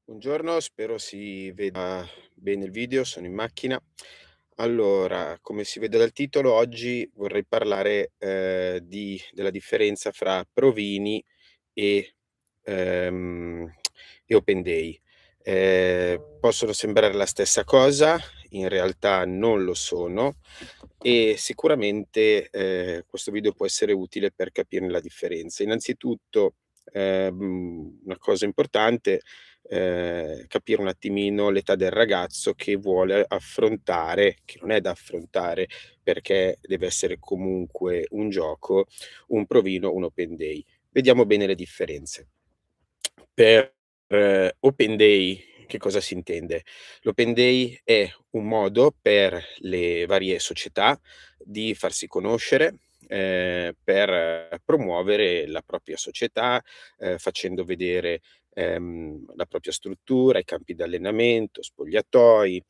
Buongiorno, spero si veda bene il video, sono in macchina. Allora, come si vede dal titolo, oggi vorrei parlare della differenza fra provini e, ehm, e Open Day. Possono sembrare la stessa cosa, in realtà non lo sono e sicuramente questo video può essere utile per capirne la differenza. Innanzitutto, una cosa importante, capire un attimino l'età del ragazzo che vuole affrontare, che non è da affrontare perché deve essere comunque un gioco, un provino, un open day. Vediamo bene le differenze. Per open day che cosa si intende? L'open day è un modo per le varie società di farsi conoscere, per promuovere la propria società, facendo vedere, la propria struttura, i campi d'allenamento, spogliatoi,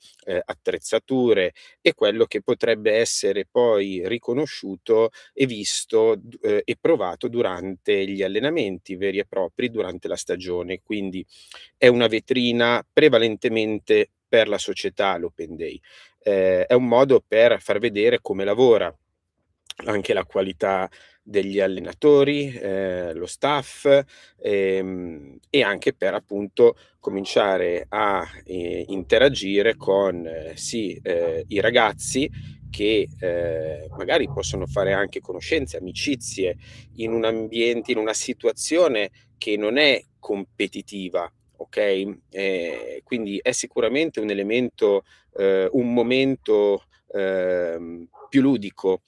attrezzature e quello che potrebbe essere poi riconosciuto e visto e provato durante gli allenamenti veri e propri durante la stagione. Quindi è una vetrina prevalentemente per la società l'open day. È un modo per far vedere come lavora, anche la qualità degli allenatori, lo staff, e anche per appunto cominciare a, interagire con sì, i ragazzi che, magari possono fare anche conoscenze, amicizie in un ambiente, in una situazione che non è competitiva, okay, quindi è sicuramente un elemento, un momento, più ludico,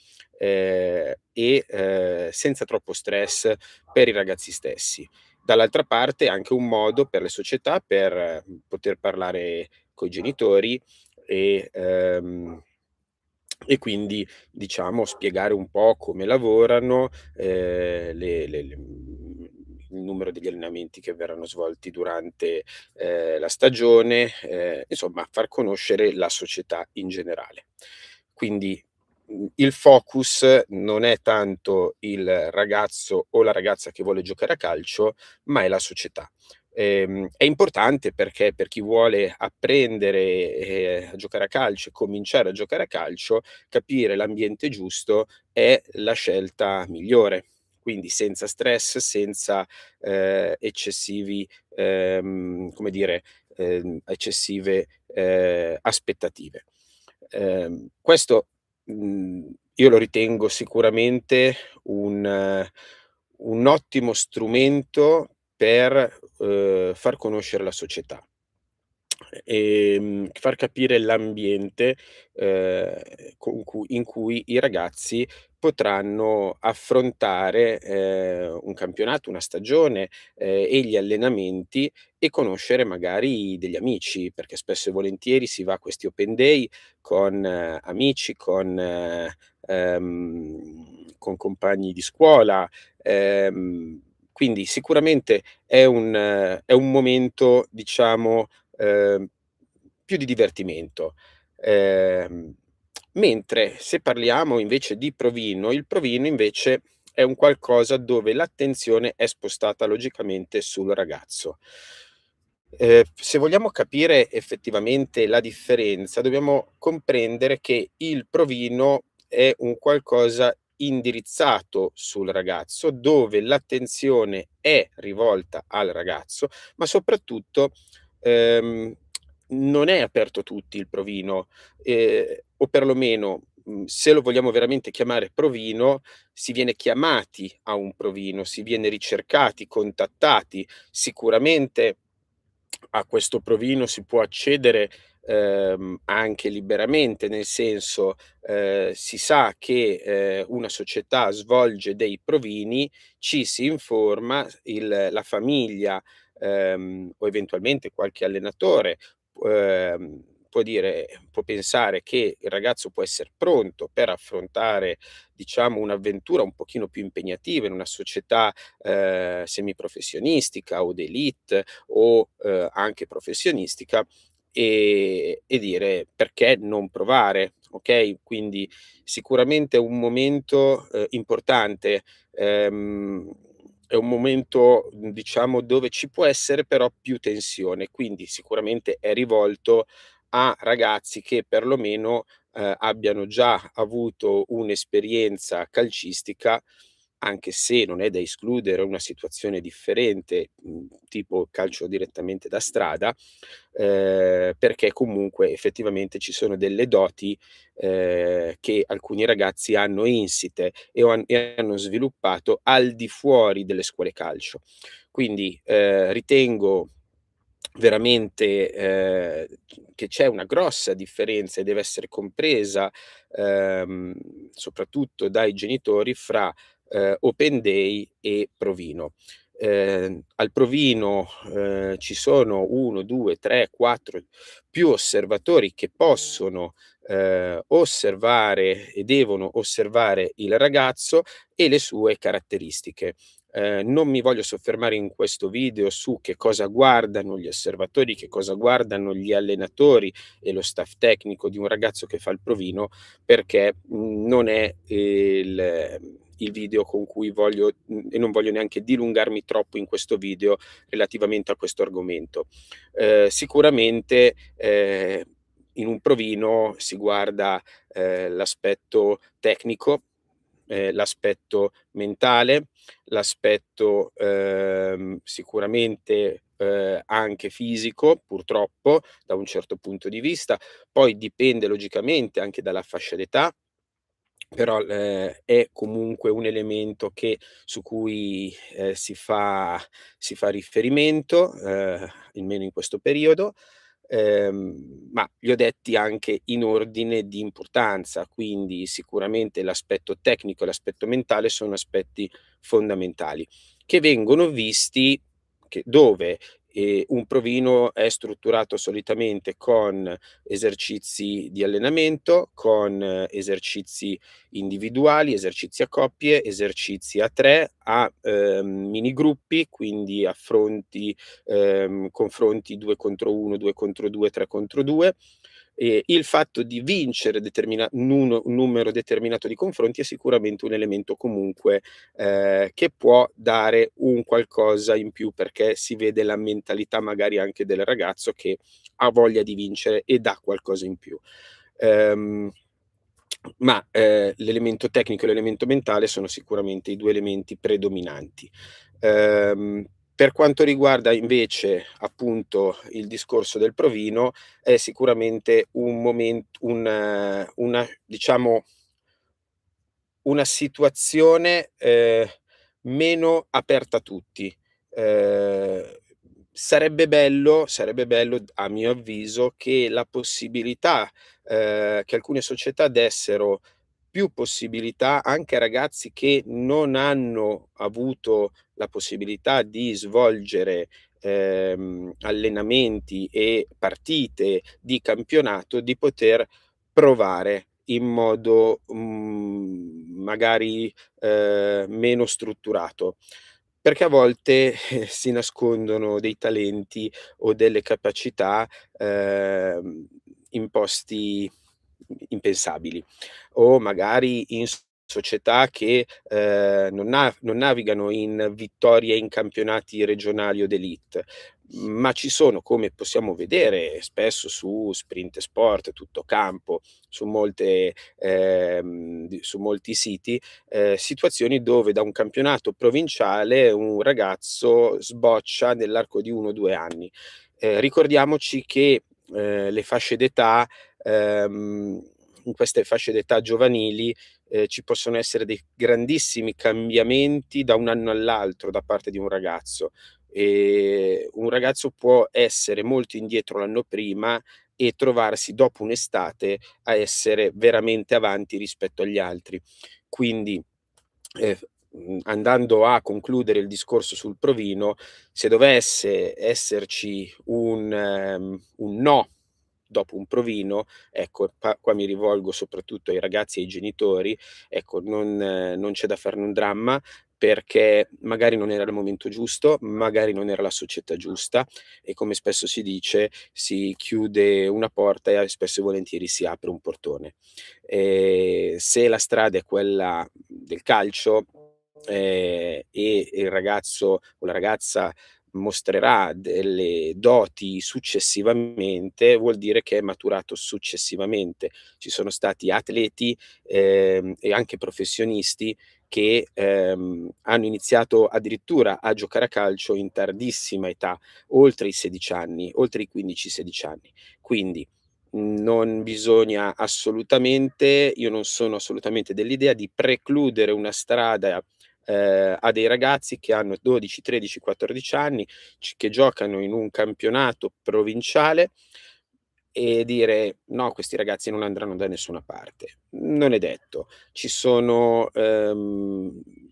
senza troppo stress per i ragazzi stessi. Dall'altra parte è anche un modo per le società per poter parlare coi genitori e, e quindi diciamo spiegare un po' come lavorano, il numero degli allenamenti che verranno svolti durante, la stagione, insomma far conoscere la società in generale. Quindi, il focus non è tanto il ragazzo o la ragazza che vuole giocare a calcio, ma è la società. È importante perché per chi vuole apprendere, a giocare a calcio e cominciare a giocare a calcio, capire l'ambiente giusto è la scelta migliore. Quindi senza stress, senza, eccessivi come dire, eccessive, aspettative. Questo, io lo ritengo sicuramente un ottimo strumento per, far conoscere la società. Far capire l'ambiente, con cui in cui i ragazzi potranno affrontare, un campionato, una stagione, e gli allenamenti e conoscere magari degli amici, perché spesso e volentieri si va a questi open day con amici, con compagni di scuola, quindi sicuramente è un momento diciamo, ehm, più di divertimento. Ehm, Mentre se parliamo invece di provino, il provino invece è un qualcosa dove l'attenzione è spostata logicamente sul ragazzo. Se vogliamo capire effettivamente la differenza, dobbiamo comprendere che il provino è un qualcosa indirizzato sul ragazzo, dove l'attenzione è rivolta al ragazzo, ma soprattutto, ehm, non è aperto a tutti il provino, o perlomeno, se lo vogliamo veramente chiamare provino, si viene chiamati a un provino, si viene ricercati, contattati. Sicuramente a questo provino si può accedere, anche liberamente, nel senso, si sa che, una società svolge dei provini, ci si informa, la famiglia, o eventualmente qualche allenatore, può pensare che il ragazzo può esser pronto per affrontare, diciamo, un'avventura un pochino più impegnativa in una società, semiprofessionistica o d'élite o, anche professionistica, e dire: "Perché non provare?" Okay, quindi sicuramente è un momento, importante. Ehm, è un momento, diciamo, dove ci può essere però più tensione, quindi sicuramente è rivolto a ragazzi che perlomeno, abbiano già avuto un'esperienza calcistica, anche se non è da escludere una situazione differente, tipo calcio direttamente da strada, perché comunque effettivamente ci sono delle doti, che alcuni ragazzi hanno insite e hanno sviluppato al di fuori delle scuole calcio. Quindi, ritengo veramente, che c'è una grossa differenza e deve essere compresa, soprattutto dai genitori, fra, open day e provino. Al provino, ci sono 1, 2, 3, 4, più osservatori che possono, osservare e devono osservare il ragazzo e le sue caratteristiche. Non mi voglio soffermare in questo video su che cosa guardano gli osservatori, che cosa guardano gli allenatori e lo staff tecnico di un ragazzo che fa il provino, perché, non è il video con cui voglio e non voglio neanche dilungarmi troppo in questo video relativamente a questo argomento. Sicuramente, in un provino si guarda, l'aspetto tecnico, l'aspetto mentale, l'aspetto, sicuramente, anche fisico, purtroppo, da un certo punto di vista. Poi dipende logicamente anche dalla fascia d'età, però, è comunque un elemento su cui, si fa riferimento, almeno in questo periodo, ma li ho detti anche in ordine di importanza, quindi sicuramente l'aspetto tecnico e l'aspetto mentale sono aspetti fondamentali, che vengono visti dove, un provino è strutturato solitamente con esercizi di allenamento, con esercizi individuali, esercizi a coppie, esercizi a 3, a, mini gruppi, quindi confronti 2 contro 1, 2 contro 2, 3 contro 2. Il fatto di vincere un numero determinato di confronti è sicuramente un elemento comunque, che può dare un qualcosa in più, perché si vede la mentalità magari anche del ragazzo che ha voglia di vincere e dà qualcosa in più. Ehm l'elemento tecnico e l'elemento mentale sono sicuramente i 2 elementi predominanti. Per quanto riguarda invece, appunto, il discorso del provino, è sicuramente una diciamo una situazione, meno aperta a tutti. Ehm, sarebbe bello d a mio avviso, che la possibilità che alcune società dessero più possibilità anche a ragazzi che non hanno avuto la possibilità di svolgere, allenamenti e partite di campionato, di poter provare in modo, magari, meno strutturato. Perché a volte, si nascondono dei talenti o delle capacità, in posti impensabili, o magari in società che, non navigano in vittorie in campionati regionali o d'élite, ma ci sono, come possiamo vedere spesso su Sprint Sport, Tuttocampo, su molti siti, situazioni dove da un campionato provinciale un ragazzo sboccia nell'arco di 1 o 2 anni. Ricordiamoci che, le fasce d'età, ehm, in queste fasce d'età giovanili, ci possono essere dei grandissimi cambiamenti da un anno all'altro da parte di un ragazzo. Un ragazzo può essere molto indietro l'anno prima e trovarsi dopo un'estate a essere veramente avanti rispetto agli altri. Quindi, andando a concludere il discorso sul provino, se dovesse esserci un no dopo un provino, ecco, qua mi rivolgo soprattutto ai ragazzi e ai genitori, ecco, non c'è da farne un dramma, perché magari non era il momento giusto, magari non era la società giusta e come spesso si dice, si chiude una porta e spesso e volentieri si apre un portone. Se la strada è quella del calcio, e il ragazzo o la ragazza mostrerà delle doti successivamente, vuol dire che è maturato successivamente. Ci sono stati atleti, e anche professionisti che, hanno iniziato addirittura a giocare a calcio in tardissima età, oltre i 16 anni, oltre i 15, 16 anni. Quindi, non bisogna assolutamente, io non sono assolutamente dell'idea di precludere una strada, a dei ragazzi che hanno 12, 13, 14 anni, che giocano in un campionato provinciale e dire: "No, questi ragazzi non andranno da nessuna parte." Non è detto. Ci sono,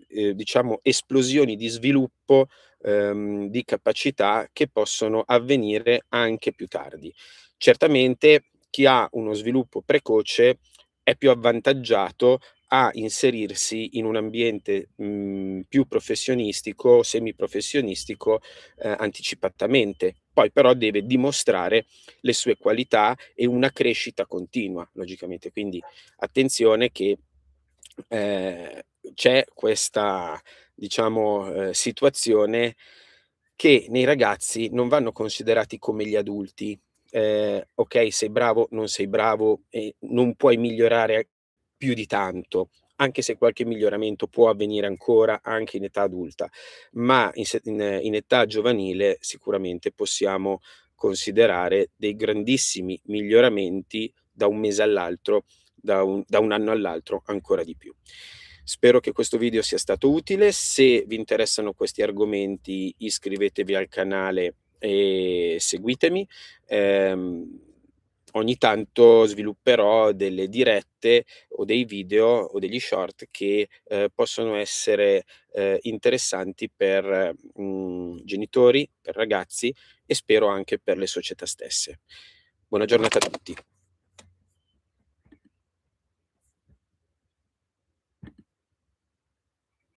diciamo esplosioni di sviluppo, di capacità che possono avvenire anche più tardi. Certamente chi ha uno sviluppo precoce è più avvantaggiato a inserirsi in un ambiente, più professionistico, semiprofessionistico, anticipatamente. Poi però deve dimostrare le sue qualità e una crescita continua, logicamente. Quindi attenzione che, ehm, c'è questa, diciamo, situazione che nei ragazzi non vanno considerati come gli adulti. Okay, sei bravo, non sei bravo e non puoi migliorare più di tanto, anche se qualche miglioramento può avvenire ancora anche in età adulta, ma in età giovanile sicuramente possiamo considerare dei grandissimi miglioramenti da un mese all'altro, da un anno all'altro ancora di più. Spero che questo video sia stato utile, se vi interessano questi argomenti iscrivetevi al canale e seguitemi. Ehm, Ogni tanto svilupperò delle dirette o dei video o degli short che, possono essere, interessanti per, genitori, per ragazzi e spero anche per le società stesse. Buona giornata a tutti.